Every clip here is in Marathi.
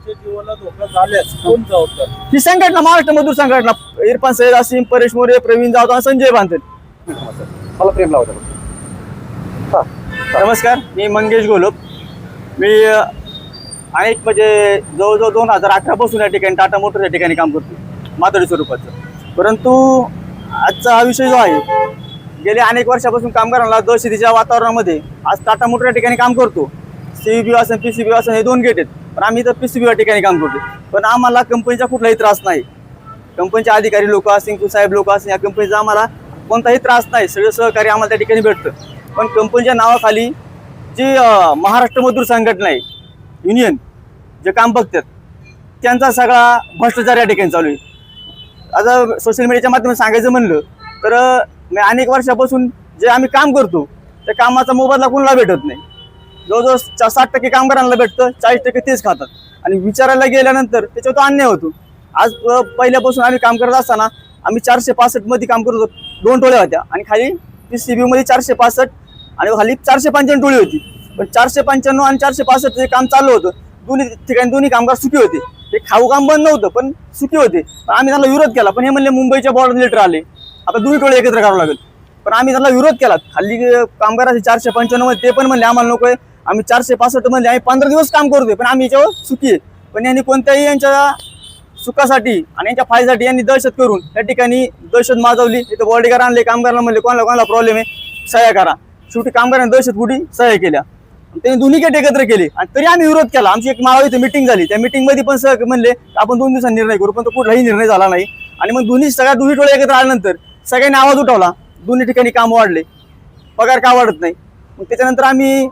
त्यांच्या जीवाला धोका झाल्यास कोण जबाबदार? ही संघटना, महाराष्ट्र मजदूर संघटना, इरफान सैयद, असीम, परेश मोरे, प्रवीण जाधव आणि संजय बांधल. मला प्रेम लावतो. नमस्कार, मी मंगेश गोलप. मी अनेक म्हणजे जवळजवळ 2018 पासून या ठिकाणी टाटा मोटर्स या ठिकाणी काम करतो, माथाडी स्वरूपाचं. परंतु आजचा हा विषय जो आहे, गेल्या अनेक वर्षापासून कामगारांना दहशतीच्या वातावरणामध्ये आज टाटा मोटर या ठिकाणी काम करतो. CBB असेल, PCB असेल, हे 2 गेट आहेत. पण आम्ही तर PCB या ठिकाणी काम करतो. पण आम्हाला कंपनीचा कुठलाही त्रास नाही. कंपनीचे अधिकारी लोक असतील, साहेब लोक असतील, या कंपनीचा आम्हाला कोणताही त्रास नाही. सगळं सहकार्य आम्हाला त्या ठिकाणी भेटतं. पण कंपनीच्या नावाखाली जी महाराष्ट्र मजदूर संघटना आहे, युनियन, जे काम बघतात, त्यांचा सगळा भ्रष्टाचार या ठिकाणी चालू आहे. आता सोशल मीडियाच्या माध्यमातून सांगायचं म्हणलं तर अनेक वर्षापासून जे आम्ही काम करतो त्या कामाचा मोबदला कोणाला भेटत नाही. जवळजवळ 60% कामगारांना भेटतं, 40% तेच खातात. आणि विचारायला गेल्यानंतर त्याच्यावर तो अन्याय होतो. आज पहिल्यापासून आम्ही काम करत असताना आम्ही 465 मध्ये काम करत होतो. 2 टोळ्या होत्या आणि खाली PCB मध्ये 465 आणि खाली 495 टोळी होती. पण 495 आणि 465 जे काम चालू होतं, दोन्ही ठिकाणी दोन्ही कामगार सुखी होते. ते खाऊ काम बंद नव्हतं, पण सुखी होते. पण आम्ही त्यांना विरोध केला. पण हे म्हणले मुंबईच्या बॉर्डर लेटर आले, आता दोन्ही टोळे एकत्र करावं लागेल. पण आम्ही त्यांना विरोध केला. खाली कामगाराचे 495 मध्ये ते पण म्हणले आम्हाला नको आहे. आम्ही 465 मध्ये आम्ही 15 दिवस काम करतोय, पण आम्ही याच्यावर सुखी आहे. पण यांनी कोणत्याही यांच्या सुखासाठी आणि यांच्या फायद्यासाठी यांनी दहशत करून त्या ठिकाणी दहशत माजवली. इथं बॉडीगार्ड आणले, कामगारांना म्हणले कोणाला प्रॉब्लेम आहे सह्या करा. शेवटी कामगारांनी दहशतबुडी सह्या केल्या. त्यांनी दोन्ही गेट एकत्र केले आणि तरी आम्ही विरोध केला. आमची एक माळा इथे मिटिंग झाली. त्या मिटिंग मध्ये पण म्हणले आपण 2 दिवसांनी निर्णय करू, पण तो कुठलाही निर्णय झाला नाही. आणि मग दोन्ही टोळे एकत्र आल्यानंतर सगळ्यांनी आवाज उठवला. दोन्ही ठिकाणी काम वाढले, पगार का वाढत नाही. मग त्याच्यानंतर आम्ही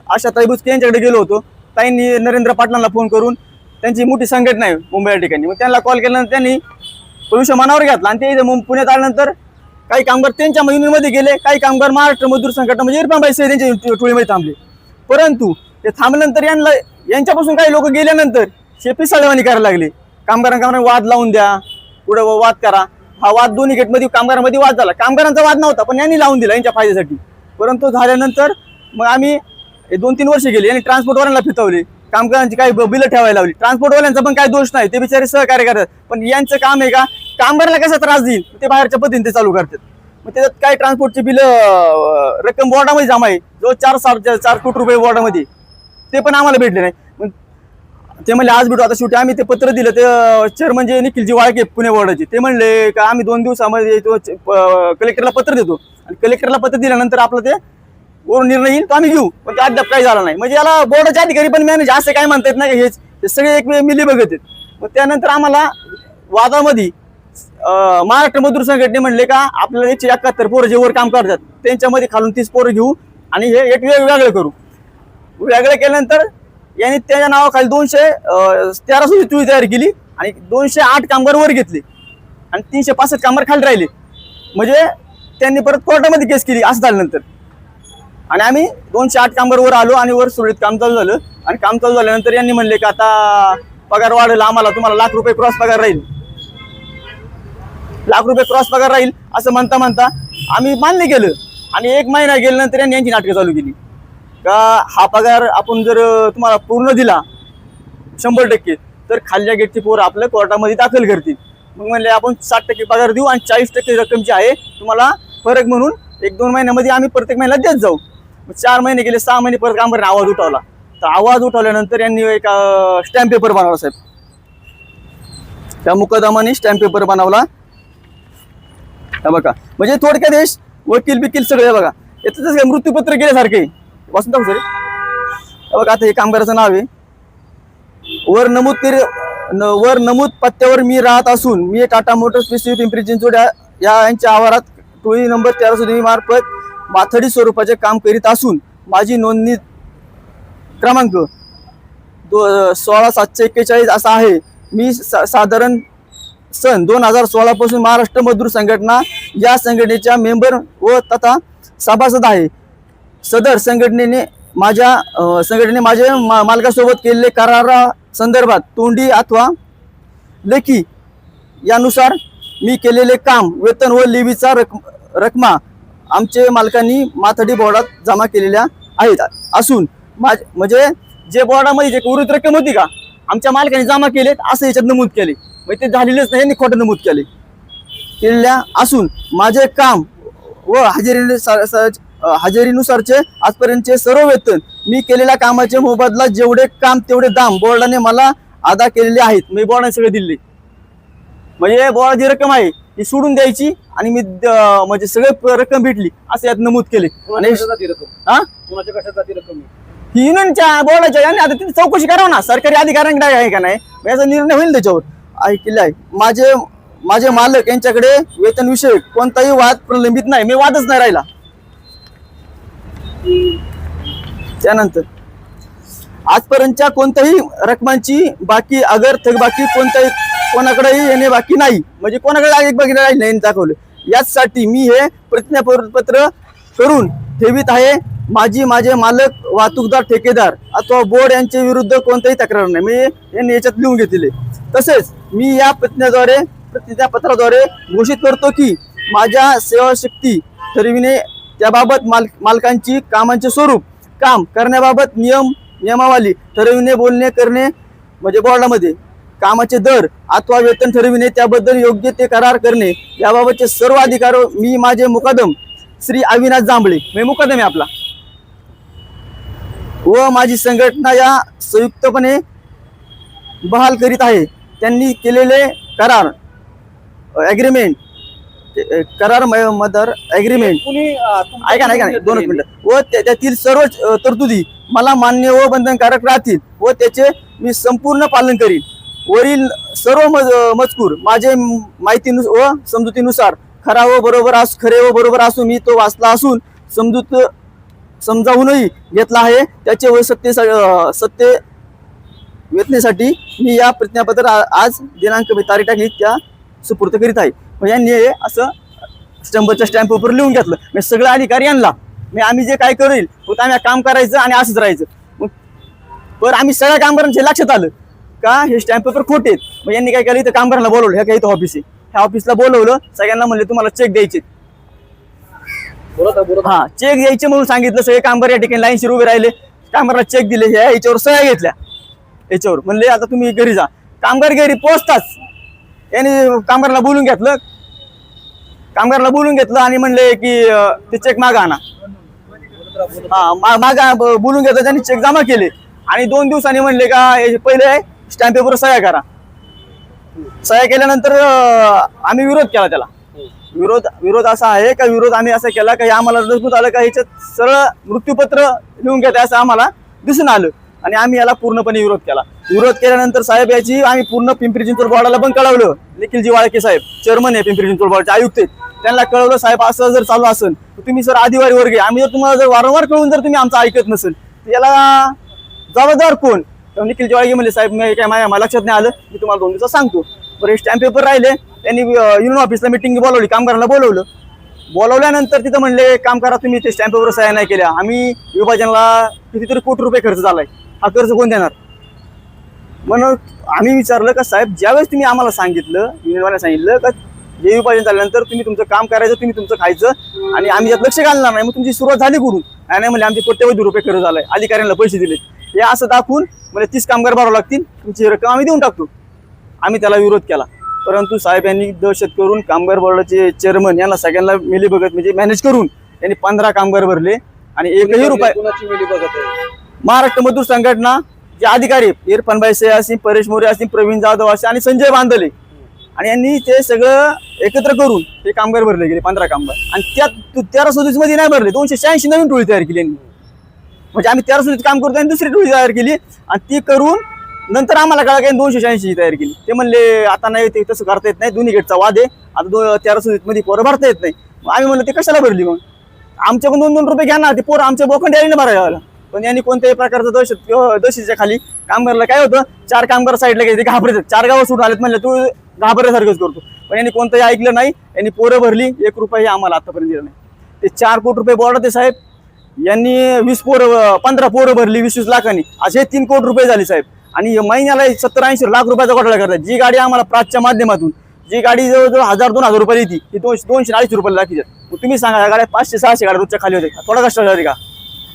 आशाताई बुचके यांच्याकडे गेलो होतो. ताईंनी नरेंद्र पाटलांना फोन करून, त्यांची मोठी संघटना आहे मुंबई या ठिकाणी, मग त्यांना कॉल केल्यानंतर त्यांनी तो विषय मनावर घेतला. आणि ते पुण्यात आल्यानंतर काही कामगार त्यांच्या युनियनमध्ये गेले, काही कामगार महाराष्ट्र मजदूर संघटना म्हणजे इरफान भाई सैयद यांच्या टोळीमध्ये थांबले. परंतु ते थांबल्यानंतर यांच्यापासून काही लोक गेल्यानंतर शेपी साळेवाणी करायला लागले. कामगारांना वाद लावून द्या, पुढे वाद करा. हा वाद दोन्ही गेटमध्ये कामगारांमध्ये वाद झाला. कामगारांचा वाद नव्हता, पण यांनी लावून दिला यांच्या फायद्यासाठी. परंतु झाल्यानंतर मग आम्ही 2-3 वर्ष गेली आणि ट्रान्सपोर्टवाल्यांना फितवले. कामगारांची काही बिलं ठेवायला लावली. ट्रान्सपोर्टवाल्यांचा पण काही दोष नाही, ते बिचारे सहकार्य करतात. पण यांचं काम आहे का कामगारांना कसा त्रास देईल ते बाहेरच्या पद्धतीने ते चालू करतात. मग त्याच्यात काय ट्रान्सपोर्टची बिलं रक्कम बोर्डामध्ये जमा आहे, जो 4 कोटी रुपये बोर्डामध्ये, ते पण आम्हाला भेटले नाही. मग ते म्हणले आज भेटू. आता शेवटी आम्ही ते पत्र दिलं. ते चेअरमन जे निखिलजी वाळके पुणे बोर्डाचे, ते म्हणले का आम्ही 2 दिवसामध्ये कलेक्टरला पत्र देतो. आणि कलेक्टरला पत्र दिल्यानंतर आपलं ते वरून निर्णय येईल तो आम्ही घेऊ. पण ते अद्याप काही झालं नाही. म्हणजे याला बोर्डाचे अधिकारी पण मॅनेज असं काय म्हणता येत नाही. हे सगळे एक मिली बघत आहेत. मग त्यानंतर आम्हाला वादामध्ये महाराष्ट्र मजदूर संघटने म्हणले का आपल्याला 171 पोरं जे वर काम करतात त्यांच्यामध्ये खालून 30 पोरं घेऊ आणि हे एक वेगळं करू. वेगळं केल्यानंतर यांनी त्याच्या नावाखाली 213 टोळी तयार केली आणि 208 कामगार वर घेतले आणि 365 कामगार खाली राहिले. म्हणजे त्यांनी परत कोर्टामध्ये केस केली. असं झाल्यानंतर आणि आम्ही 208 कामगार वर आलो आणि वर सुरळीत काम चालू झालं. आणि काम चालू झाल्यानंतर यांनी म्हणले का आता पगार वाढेल, आम्हाला तुम्हाला ₹1,00,000 क्रॉस पगार राहील, ₹1,00,000 क्रॉस पगार राहील असं म्हणता म्हणता आम्ही मान्य केलं. आणि 1 महिना गेल्यानंतर यांनी यांची नाटकं चालू केली का हा पगार आपण जर तुम्हाला पूर्ण दिला 100% तर खालच्या गेटची पोरं आपल्या कोर्टामध्ये दाखल करतील. मग म्हणले आपण 60% पगार देऊ आणि 40% रक्कम जी आहे तुम्हाला फरक म्हणून 1-2 महिन्यामध्ये आम्ही प्रत्येक महिन्याला देत जाऊ. 4 महिने गेले, 6 महिने परत कामगारांनी आवाज उठवला. तर आवाज उठवल्यानंतर यांनी एक स्टॅम्प पेपर बनवला. साहेब त्या मुकदमाने स्टॅम्प पेपर बनवला. बघा, म्हणजे थोडक्यात वकील बिकील सगळे बघा याच मृत्यूपत्र केल्यासारखे वाचून टाकू सर. बघा आता हे कामगाराचं नाव आहे. वर नमूद पत्त्यावर मी राहत असून मी टाटा मोटर्स PCB पिंपरी चिंचवड यांच्या आवारात टोळी नंबर 13 मार्फत माथडी स्वरूपाचे काम करीत असून माझी नोंदणी क्रमांक 16741 असा आहे. मी साधारण सन 2016 पासून महाराष्ट्र मजदूर संघटना या संघटनेच्या मेंबर व तथा सभासद आहे. सदर संघटनेने माझ्या मालकासोबत केलेले करारा संदर्भात तोंडी अथवा लेखी यानुसार मी केलेले काम, वेतन व लिव्हीचा रकमा आमचे मालकांनी माथडी बोर्डात जमा केलेल्या आहेत. असून म्हणजे जे बोर्डामध्ये जे उर्वरित रक्कम होती का आमच्या मालकाने जमा केलेत असं याच्यात नमूद केले, म्हणजे ते झालेलेच नाही, यांनी खोटं नमूद केलेल्या असून माझे काम व हजेरीनुसारचे आजपर्यंतचे सर्व वेतन मी केलेल्या कामाचे मोबदला जेवढे काम तेवढे दाम बोर्डाने मला अदा केलेले आहेत. मी बोर्डाने सगळे दिले, म्हणजे बोर्डाची जी रक्कम आहे ती सोडून द्यायची आणि मी म्हणजे सगळे रक्कम भेटली असं यात नमूद केले. आणि हा कुणाच्या कशात जाती रक्कम ही युनियनच्या बोर्डाच्या यांनी आता तिथे चौकशी करावं ना, सरकारी अधिकाऱ्यांकडे आहे का नाही, याचा निर्णय होईल त्याच्यावर. ऐकले आहे माझे मालक यांच्याकडे वेतन विषयक कोणताही वाद प्रलंबित नाही, मी वादच नाही राहिला. त्यानंतर आजपर्यंतच्या कोणत्याही रकमांची बाकी अगर थकबाकी कोणाकडेही येणे बाकी नाही, म्हणजे कोणाकडे एक बाकी नाही दाखवलं. याचसाठी मी हे प्रतिज्ञापत्र करून ठेवीत आहे. माझे मालक वाहतूकदार ठेकेदार अथवा बोर्ड यांच्या विरुद्ध कोणताही तक्रार नाही, मी यांनी याच्यात लिहून घेतलेले. तसेच मी या प्रतिज्ञापत्राद्वारे घोषित करतो की माझ्या सेवाशक्ती ठरविणे त्याबाबत मालकांची कामांचे स्वरूप काम करण्याबाबत नियमावली ठरविणे बोलणे करणे म्हणजे बोर्डामध्ये कामाचे दर अथवा वेतन ठरविणे त्याबद्दल योग्य ते करार करणे याबाबतचे सर्व अधिकार मी माझे मुकादम श्री अविनाश जांभळे मी मुकादम आहे आपला व माझी संघटना या संयुक्तपणे बहाल करीत आहे. त्यांनी केलेले करार मदर ॲग्रीमेंट ऐका नाही 2 मिनिटं व त्यातील सर्व तरतुदी मला मान्य व बंधनकारक राहतील व त्याचे मी संपूर्ण पालन करीन. वरील सर्व मजकूर माझे माहिती व समजुतीनुसार खरे व बरोबर असून मी तो वाचला असून समजावूनही घेतला आहे. त्याचे व सत्य वेतनेसाठी मी या प्रतिज्ञापत्र आज दिनांक तारीख टाकली त्या सुपूर्द करीत आहे. यांनी हे असं स्टंपच्या स्टॅम्प पेपर लिहून घेतलं. मी सगळे अधिकारी आणला, मी आम्ही जे काय करेल होतं आम्ही काम करायचं आणि असंच राहायचं. मग पण आम्ही सगळ्या कामगारांच्या लक्षात आलं का हे स्टॅम्प पेपर खोटे आहेत. मग यांनी काय केलं, इथं कामगारांना बोलवलं, ह्या काही इथं ऑफिस आहे, ह्या ऑफिसला बोलवलं, सगळ्यांना म्हणले तुम्हाला चेक द्यायचे. हा चेक द्यायचे म्हणून सांगितलं. सगळे कामगार या ठिकाणी लाईनशीर उभे राहिले, कामगाराला चेक दिले, ह्या याच्यावर सह्या घेतल्या. याच्यावर म्हणले आता तुम्ही घरी जा. कामगार घरी पोहोचताच यांनी कामगाराला बोलून घेतलं आणि म्हणले की ते चेक मागा आणा. मागा बोलून घेतलं, त्यांनी चेक जमा केले आणि 2 दिवसांनी म्हणले का पहिले स्टॅम्प पेपर सह्या करा. सह्या केल्यानंतर आम्ही विरोध केला त्याला. विरोध असा आहे का विरोध आम्ही असा केला का आम्हाला लक्षात आलं का ह्याच्यात सरळ मृत्यूपत्र लिहून घेते असं आम्हाला दिसून आलं आणि आम्ही याला पूर्णपणे विरोध केला. विरोध केल्यानंतर साहेब याची आम्ही पूर्ण पिंपरी चिंचवड बोर्डाला पण कळवलं. निखिलजी वाळके साहेब चेअरमन आहे पिंपरी चिंचवड बोर्डाचे आयुक्त आहेत, त्यांना कळवलं साहेब असं जर चालू असेल तर तुम्ही सर आदिवारी वर्ग, आम्ही जर तुम्हाला जर वारंवार कळून जर तुम्ही आमचं ऐकत नसेल तर याला जबाबदार कोण. निखिलजी वाळके म्हणले साहेब मी काय माझ्या लक्षात नाही आलं, मी तुम्हाला 2 दिवसात सांगतो. बरं स्टॅम्प पेपर राहिले, त्यांनी युनियन ऑफिसला मिटिंग बोलवली, कामगारांना बोलवल्यानंतर तिथं म्हणले काम करा तुम्ही, ते स्टॅम्प पेपर सह्या नाही केल्या, आम्ही विभाजनाला कितीतरी कोटी रुपये खर्च झालाय, हा कर्ज कोण देणार. म्हणून आम्ही विचारलं का साहेब ज्यावेळेस तुम्ही आम्हाला सांगितलं, युनियनवाल्याला सांगितलं का जे विभाजन झाल्यानंतर तुम्ही तुमचं काम करायचं, तुम्ही तुमचं खायचं आणि आम्ही यात लक्ष घालणार नाही, मग तुमची सुरुवात झाली कुठून. नाही म्हणजे आमचे कोट्यवधी रुपये खर्च झालाय, अधिकाऱ्यांना पैसे दिले, हे असं दाखवून म्हणजे 30 कामगार भरावं लागतील, तुमची रक्कम आम्ही देऊन टाकतो. आम्ही त्याला विरोध केला, परंतु साहेब यांनी दहशत करून कामगार बोर्डाचे चेअरमन यांना सगळ्यांना मिलीभगत म्हणजे मॅनेज करून त्यांनी 15 कामगार भरले आणि 1ही रुपये. महाराष्ट्र मजदूर संघटना जे अधिकारी इरफानभाई से असतील, परेश मोरे असतील, प्रवीण जाधव असतील आणि संजय बांदले आणि यांनी ते सगळं एकत्र करून ते कामगार भरले गेले 15 कामगार. आणि त्यात 1337 मध्ये नाही भरले, 286 नवीन टोळी तयार केली यांनी. म्हणजे आम्ही 1337 काम करतो आणि दुसरी टोळी तयार केली आणि ती करून नंतर आम्हाला कळलं की 286 तयार केली. ते म्हणले आता नाही, ते तसं करता येत नाही, दोन्ही गेटचा वाद आहे, आता 1337 मध्ये पोरं भरता येत नाही. आम्ही म्हणलं ते कशाला भरली, मग आमच्याकडून 2-2 रुपये घ्या ना, ते पोरं आमच्या बोकंड यायला भरायला. पण यांनी कोणत्याही प्रकारचं दहशतीच्या खाली कामगारला काय होतं, 4 कामगार साईडला गेले, ते घाबरतात, 4 गावं सुटून आलेत, म्हणलं तू घाबरल्यासारखंच करतो. पण यांनी कोणतंही ऐकलं नाही, यांनी पोरं भरली, 1 रुपयाही आम्हाला आतापर्यंत दिला नाही. ते 4 कोटी रुपये बोर्डात आहे साहेब, यांनी 15 पोरं भरली 20-20 लाखांनी, असे 3 कोटी रुपये झाले साहेब. आणि महिन्याला 70-80 लाख रुपयाचा घोटाळा करतात. जी गाडी आम्हाला प्राचच्या माध्यमातून, जी गाडी जवळजवळ 1000-2000 रुपये येते, ती 200-280 रुपयाला लागतात. तुम्ही सांगा या गाड्या 500-600 गाड्या रोजच्या खाली होते, थोडा कष्ट झाले का.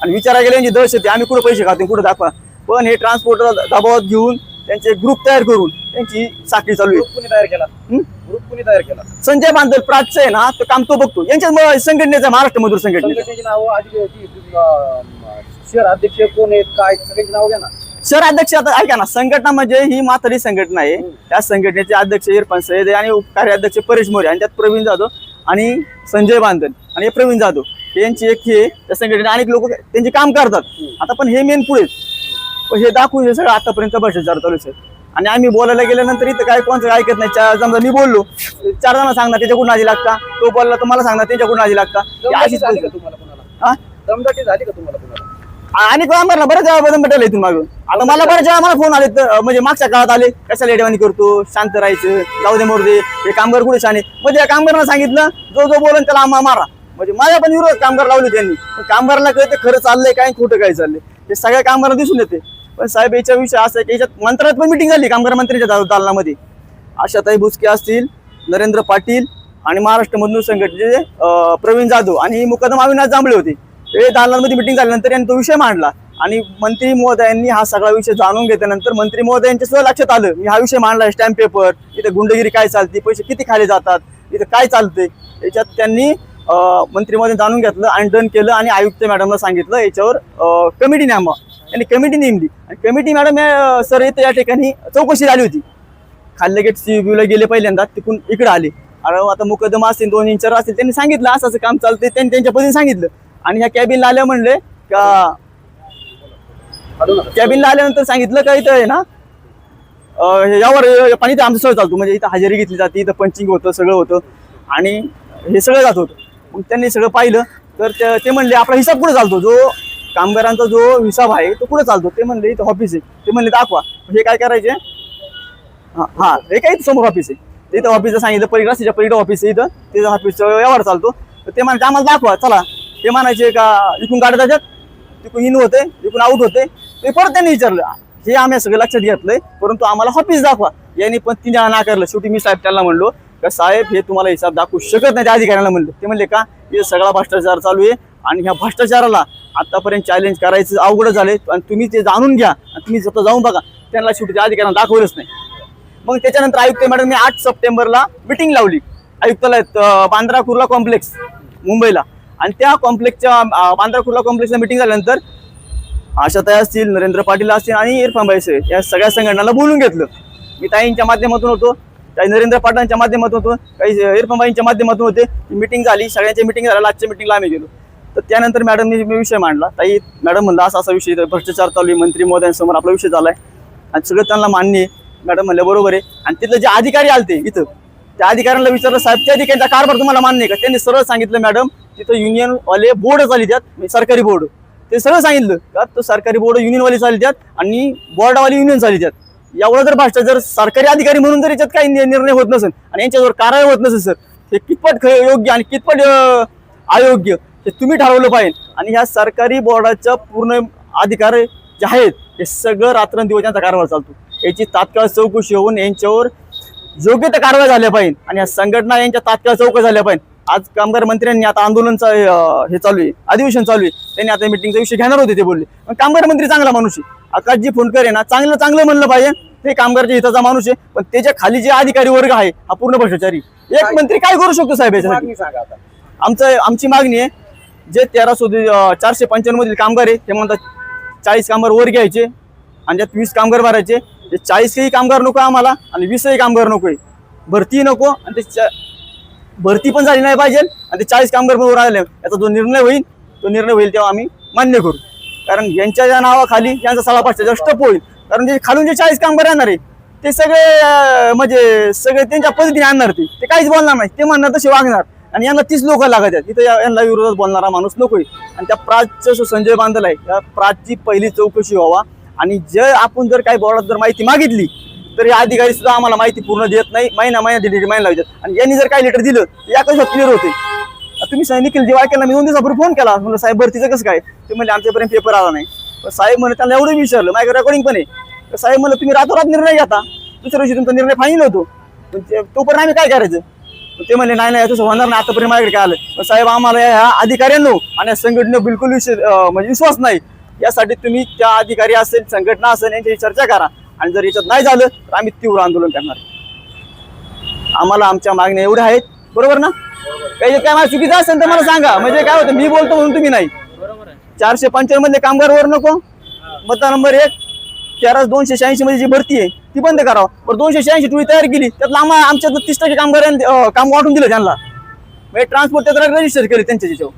आणि विचारा गेले यांची दहशत, आम्ही कुठं पैसे खातो कुठं दाखवा. पण हे ट्रान्सपोर्टर दबावात घेऊन त्यांचे ग्रुप तयार करून त्यांची साखळी चालू ग्रुप कुणी तयार केला? आहे. ग्रुप कुणी तयार केला? संजय बांधल प्राच्य आहे ना, तो काम तो बघतो. यांच्या संघटनेचा महाराष्ट्र मजूर संघटनेचा संघटनेची नावं आधी शहर अध्यक्ष कोण आहेत काय सगळ्यांची नावं घ्या ना. शहर अध्यक्ष आता ऐका ना, संघटना म्हणजे ही म्हातारी संघटना आहे. त्या संघटनेचे अध्यक्ष इरफान सय्यद आहे आणि कार्याध्यक्ष परेश मोरे आणि त्यात प्रवीण जाधव आणि संजय बांधल आणि प्रवीण जाधव यांची एक हे त्या संघटनेत अनेक लोक त्यांचे काम करतात. आता पण हे मेन पुढे हे दाखवून हे सगळं आतापर्यंत भ्रष्टाचार चालू आहे. आणि आम्ही बोलायला गेल्यानंतर इथं काय कोणतं ऐकत नाही. समजा मी बोललो 4 जण सांगणार त्याच्याकडून आधी लागता, तो बोलला तर मला सांगणार त्याच्याकडून आधी लागता. दमदाटी झाली का तुम्हाला कोणाला? हा दमदाटी झाली का तुम्हाला कोणाला? आणि कामगारला बऱ्याच वेळा बदल भेटायला इथून मागून. आता मला बऱ्याच वेळा मला फोन आले म्हणजे मागच्या काळात आले, कशाला एडवाणी करतो, शांत राहायचं, जाऊ दे मोर दे, हे कामगार कुठे छान आहे. म्हणजे या कामगारांना सांगितलं जो बोलन त्याला मारा. म्हणजे माझ्या पण विरोध कामगार लावले त्यांनी. पण कामगाराला कळते खरं चाललंय काय खोटं काय चाललंय हे सगळ्या कामगारांना दिसून येते. पण साहेब याचा विषय असा आहे की याच्यात मंत्रालयात पण मिटिंग झाली कामगार मंत्र्यांच्या दालनामध्ये. आशाताई बुचके असतील, नरेंद्र पाटील आणि महाराष्ट्र मजूर संघटनेचे प्रवीण जाधव आणि मुकदम अविनाश जांभळे होते. हे दालनामध्ये मिटिंग झाल्यानंतर यांनी तो विषय मांडला आणि मंत्री महोदयांनी हा सगळा विषय जाणून घेतल्यानंतर मंत्री महोदयांच्या सुद्धा लक्षात आलं मी हा विषय मांडला. स्टॅम्प पेपर, इथे गुंडगिरी काय चालते, पैसे किती खाली जातात, इथं काय चालते, याच्यात त्यांनी मंत्री महोदय जाणून घेतलं आणि डन केलं आणि आयुक्त मॅडमला सांगितलं याच्यावर कमिटी नेमा. यांनी कमिटी नेमली आणि कमिटी मॅडम सर इथं या ठिकाणी चौकशी झाली होती. खाल्ले गेट CBUला गेले पहिल्यांदा, तिकडून इकडे आले. अरे आता मुकदमा असतील 2 इंचार असतील, त्यांनी सांगितलं असं असं काम चालतंय, त्यांनी त्यांच्या पद्धतीने सांगितलं. आणि ह्या कॅबिनला आल्या म्हणले का, कॅबिनला आल्यानंतर सांगितलं का इथं आहे ना यावर पाणी आमचं सगळं चालतो. म्हणजे इथं हजेरी घेतली जाते, इथं पंचिंग होतं, सगळं होतं आणि हे सगळं जात होतं. मग त्यांनी सगळं पाहिलं तर ते म्हणले आपला हिसाब कुठे चालतो, जो कामगारांचा जो हिसाब आहे तो कुठे चालतो. ते म्हणले इथं ऑफिस आहे. ते म्हणले दाखवा. हे काय करायचे, हा हे काय समोर ऑफिस आहे, इथं ऑफिसचं सांगितलं परिग्रास पलीकडे ऑफिस आहे, इथं तिथं ऑफिस व्यवहार चालतो. तर ते म्हणायचे आम्हाला दाखवा चला. ते म्हणायचे का इकडून गाड्या जातात, तिकडून इन होते, इकडून आउट होते. ते परत त्यांनी विचारलं. हे आम्ही सगळं लक्षात घेतलंय, परंतु आम्हाला ऑफिस दाखवा. यांनी पण 3 जण नाकारलं. शेवटी मी साहेब त्यांना म्हणलो का साहेब हे तुम्हाला हिसाब दाखवू शकत नाही. त्या अधिकाऱ्यांना म्हणलं. ते म्हणले का हे सगळा भ्रष्टाचार चालू आहे आणि ह्या भ्रष्टाचाराला आतापर्यंत चॅलेंज करायचं अवघड झालंय आणि तुम्ही ते जाणून घ्या आणि तुम्ही स्वतः जाऊन बघा. त्यांना शेवटी त्या अधिकाऱ्यांना दाखवलंच नाही. मग त्याच्यानंतर आयुक्त मॅडमने 8 सप्टेंबरला मिटिंग लावली आयुक्तालयात बांद्रा कुर्ला कॉम्प्लेक्स मुंबईला. आणि त्या कॉम्प्लेक्सच्या बांद्रा कुर्ला कॉम्प्लेक्सला मिटिंग झाल्यानंतर आशाताई असतील, नरेंद्र पाटील असतील आणि इरफान भाई या सगळ्या संघटनाला बोलून घेतलं. मी ताईंच्या माध्यमातून होतो, काही नरेंद्र पाटलांच्या माध्यमातून होतो, काही इरफान भाईंच्या माध्यमातून होते. मीटिंग झाली, सगळ्यांची मीटिंग झाली. आजच्या मीटिंगला आम्ही गेलो. तर त्यानंतर मॅडमने विषय मांडला. ताई मॅडम म्हणलं असा विषय भ्रष्टाचार चालू आहे, मंत्री महोदयांसमोर आपला विषय झालाय आणि सगळं त्यांना मान्य आहे. मॅडम म्हणलं बरोबर आहे. आणि तिथलं जे अधिकारी आलते इथं त्या अधिकाऱ्यांना विचारलं साहेब त्या अधिकाऱ्यांचा कारभार तुम्हाला मान्य आहे का. त्यांनी सरळ सांगितलं मॅडम तिथं युनियनवाले बोर्ड चालली त्यात, सरकारी बोर्ड. ते सगळं सांगितलं का तो सरकारी बोर्ड युनियनवाली चालली त्यात आणि बोर्डवाली युनियन चालली त्यात. एवढं जर भ्रष्टाचार सरकारी अधिकारी म्हणून जर याच्यात काही निर्णय होत नसेल आणि यांच्यावर कारवाई होत नसेल सर, हे कितपत योग्य आणि कितपत अयोग्य हे तुम्ही ठरवलं पाहिजे. आणि ह्या सरकारी बोर्डाच्या पूर्ण अधिकार जे आहेत हे सगळं रात्रंदिवस त्यांचा कारभार चालतो. याची तात्काळ चौकशी होऊन यांच्यावर योग्य त्या कारवाई झाल्या पाहिजे आणि या संघटना यांच्या तात्काळ चौकशी झाल्या पाहिजे. आज कामगार मंत्र्यांनी आता आंदोलनचं हे चालू आहे, अधिवेशन चालू आहे, त्यांनी आता मिटिंगचा विषय घेणार होते. ते बोलले पण कामगार मंत्री चांगला माणूस आहे, आकाशजी फोनकर आहे ना, चांगलं म्हणलं पाहिजे. ते कामगारच्या हिताचा माणूस आहे, पण त्याच्या खाली जे अधिकारी वर्ग आहे हा पूर्ण भ्रष्टाचारी. एक मंत्री काय करू शकतो साहेब याच्यासाठी? आमची मागणी आहे जे 495 मधील कामगार आहे ते म्हणतात 40 कामगार वर घ्यायचे आणि त्यात 20 कामगार भरायचे. 40ही कामगार नको आम्हाला आणि 20ही कामगार नकोय. भरती नको आणि ते भरती पण झाली नाही पाहिजे आणि ते 40 कामगार पण राहिले. याचा जो निर्णय होईल तेव्हा आम्ही मान्य करू. कारण यांच्या ज्या नावाखाली यांचा सगळा भ्रष्टाचार स्टप होईल. कारण जे खालून जे 40 कामगार येणार आहे ते सगळे म्हणजे सगळे त्यांच्या पद्धतीने आणणार. ते काहीच बोलणार नाही, ते म्हणणार तसे वागणार आणि यांना 30 लोक लागत आहेत. इथं यांना विरोधात बोलणारा माणूस नकोय. आणि त्या प्राजचं संजय बांधल आहे त्या प्राजची पहिली चौकशी व्हावा. आणि जर आपण जर काही बोर्डात जर माहिती मागितली तर या अधिकारी सुद्धा आम्हाला माहिती पूर्ण देत नाही, महिना दीड महिना लावतात. आणि यांनी जर काही लेटर दिलं तर या कशात क्लिअर होते. तुम्ही निखिल जेव्हा केला मी 2 दिवसापूर्वी फोन केला म्हणलं साहेब भरतीचं कसं काय. ते म्हणले आमच्यापर्यंत पेपर आला नाही. साहेब म्हणे त्यांना एवढं विचारलं, माझ्या रेकॉर्डिंग पण आहे. साहेब म्हणलं तुम्ही रातोरात निर्णय घेता, दुसऱ्या दिवशी तुमचा निर्णय फायनल होतो, तोपर्यंत आम्ही काय करायचं. ते म्हणले नाही तसं होणार नाही, आतापर्यंत माझ्याकडे काय आलं. साहेब आम्हाला ह्या अधिकाऱ्यांनो आणि या संघटनेवर बिलकुल म्हणजे विश्वास नाही. यासाठी तुम्ही त्या अधिकारी असेल, संघटना असेल यांच्याशी चर्चा करा आणि जर याच्यात नाही झालं तर आम्ही तीव्र आंदोलन करणार आहे. आम्हाला आमच्या मागण्या एवढ्या आहेत, बरोबर ना? काही काय मला चुकीचं असेल तर मला सांगा, म्हणजे काय होतं मी बोलतो म्हणून तुम्ही नाही. 495 मधले कामगार वर नको, मुद्दा नंबर 1 13,286 मध्ये जी भरती आहे ती बंद करावं. बरं 286 टोळी तयार केली, त्यातलं आमच्या 30% कामगारांनी काम वाटून दिलं त्यांना, म्हणजे ट्रान्सपोर्ट त्यात रजिस्टर केले त्यांच्या त्याच्यावर.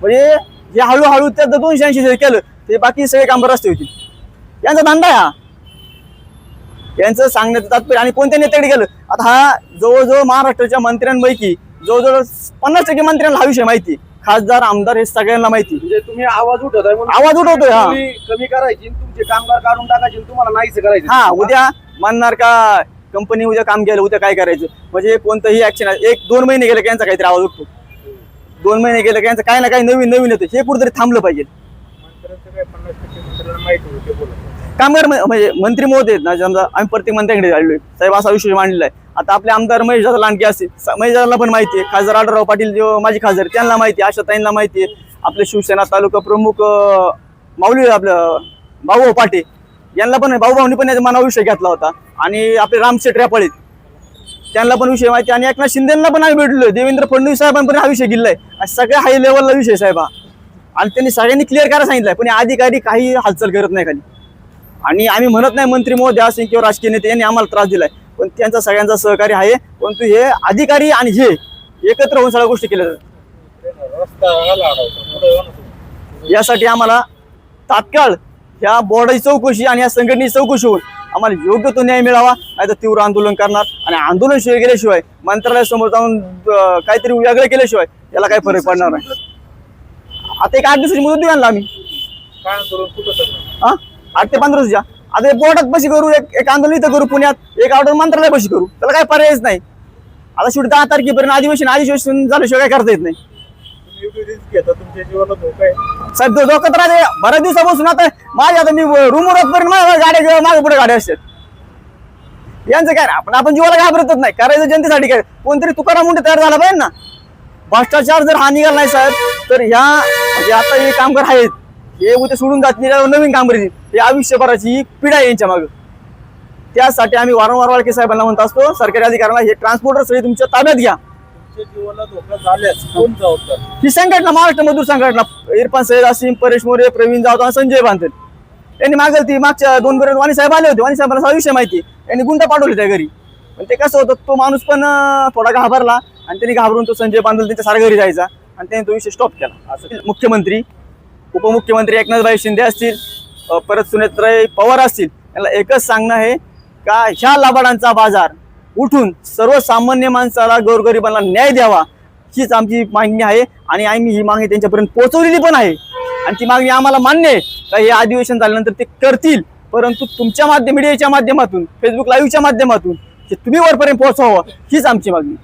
म्हणजे हे हळूहळू त्यात 286 केलं ते बाकी सगळे कामगार रस्ते होतील. यांचा धंदा आहे हा, यांचं सांगण्याचं तात्पर्य. आणि कोणत्या नेत्याकडे गेलं आता, हा जवळजवळ महाराष्ट्राच्या मंत्र्यांपैकी जवळजवळ 50% मंत्र्यांना हा विषय माहिती, खासदार आमदार हे सगळ्यांना माहिती. म्हणजे तुम्ही आवाज उठवताय म्हणून आवाज उठवतोय. हा तुम्ही कमी करायची आणि तुमचे कामगार काढून टाकायचे आणि तुम्हाला नाहीच करायचं. हा उद्या म्हणणार का कंपनी उद्या काम केलं, उद्या काय करायचं, म्हणजे कोणतंही ऍक्शन 1-2 महिने गेले की यांचा काहीतरी आवाज उठतो. 2 महिने गेले की यांचं काही ना काही नवीन नवीन येतं, हे कुठेतरी थांबलं पाहिजे. कामगार म्हणजे मंत्री महोदय आहेत ना, समजा आम्ही प्रत्येक मंत्र्यांकडे आलोय साहेब असा विषय मांडलेला आहे. आता आपले आमदार महेश दादा लांडगे असतील, महेश दादाला पण माहिती आहे, खासदार आढळराव पाटील जो माझे खासदार त्यांना माहिती आहे, आशाताईंना माहिती आहे, आपले शिवसेना तालुका प्रमुख माऊली आपलं भाऊ पाटे यांना पण भाऊभाऊनी पण याचा मनावर विषय घेतला होता. आणि आपले रामशेठ रेपाळीत त्यांना पण विषय माहिती, आणि एकनाथ शिंदेना पण आम्ही भेटलोय, देवेंद्र फडणवीस साहेबांनी पण हा विषय घेतलाय. सगळ्या हाय लेवलला विषय साहेब हा, आणि त्यांनी सगळ्यांनी क्लिअर करायला सांगितलंय, पण अधिकारी काही हालचाल करत नाही खाली. आणि आम्ही म्हणत नाही मंत्री महोदय असेल किंवा राजकीय नेते यांनी आम्हाला त्रास दिलाय, पण त्यांचा सगळ्यांचा सहकार्य आहे. परंतु हे अधिकारी आणि हे एकत्र होऊन सगळ्या गोष्टी केल्या जातात. यासाठी आम्हाला तात्काळ ह्या बोर्डाची चौकशी आणि या संघटनेची चौकशी होऊन आम्हाला योग्य तो न्याय मिळावा, नाही तर तीव्र आंदोलन करणार. आणि आंदोलन शिवाय गेल्याशिवाय, मंत्रालयासमोर जाऊन काहीतरी वेगळं केल्याशिवाय याला काही फरक पडणार नाही. आता एक 8 दिवसाची मुदत देऊ आम्ही, 8 ते 15 दिवसाच्या. आता बोर्डात बशी करू, एक आंदोलन इथं करू पुण्यात, एक आठवडा मंत्रालय बशी करू, त्याला काही पर्यायच नाही. आता शेवटी 10 तारखेपर्यंत अधिवेशन झाल्याशिवाय काय करता येत नाही. साहेब धोका तर आहे बऱ्याच दिवसापासून. आता माझ्या आता मी रूमवर पर्यंत माझ्या गाड्या मागे पुढे गाड्या असतात, यांचं काय आपण जीवाला घाबरतच नाही, करायचं जनतेसाठी. काय कोणतरी तुकाराम मुंडे तयार झाला पाहिजे ना. भ्रष्टाचार जर हा निघाला नाही साहेब, तर ह्या म्हणजे आता हे कामगार आहेत हे उद्या सोडून जातील, नवीन कामगार येतील, हे आयुष्यभराची पिढा आहे यांच्या मागे. त्यासाठी आम्ही वारंवार वाळके साहेबांना म्हणत असतो, सरकारी अधिकाऱ्यांना हे ट्रान्सपोर्टर सगळे तुमच्या ताब्यात घ्या. जीवाला धोका झाल्यास कोण जबाबदार? ही संघटना, महाराष्ट्र मजदूर संघटना, इरफान सैयद, असीम, परेश मोरे, प्रवीण जाधव आणि संजय बांधल यांनी मागेल ती मागच्या 2 वर्षात वाणी साहेब आले होते. वाणी साहेबांना हा विषय माहिती, यांनी गुंडा पाठवले त्या घरी. पण ते कसं होतं, तो माणूस पण थोडा घाबरला आणि त्यांनी घाबरून तो संजय बांधल त्यांच्या सारा घरी जायचा आणि त्यांनी तो विषय स्टॉप केला. असं मुख्यमंत्री, उपमुख्यमंत्री एकनाथभाई शिंदे असतील, परत सुनेत्राई पवार असतील, यांना एकच सांगणं आहे का ह्या लबाडांचा बाजार उठून सर्वसामान्य माणसाला, गोरगरिबांना न्याय द्यावा, हीच आमची मागणी आहे. आणि आम्ही ही मागणी त्यांच्यापर्यंत पोहोचवलेली पण आहे. आणि ती मागणी आम्हाला मान्य आहे का हे अधिवेशन झाल्यानंतर ते करतील, परंतु तुमच्या मीडियाच्या माध्यमातून, फेसबुक लाईव्हच्या माध्यमातून हे तुम्ही वरपर्यंत पोहोचवावं, हीच आमची मागणी.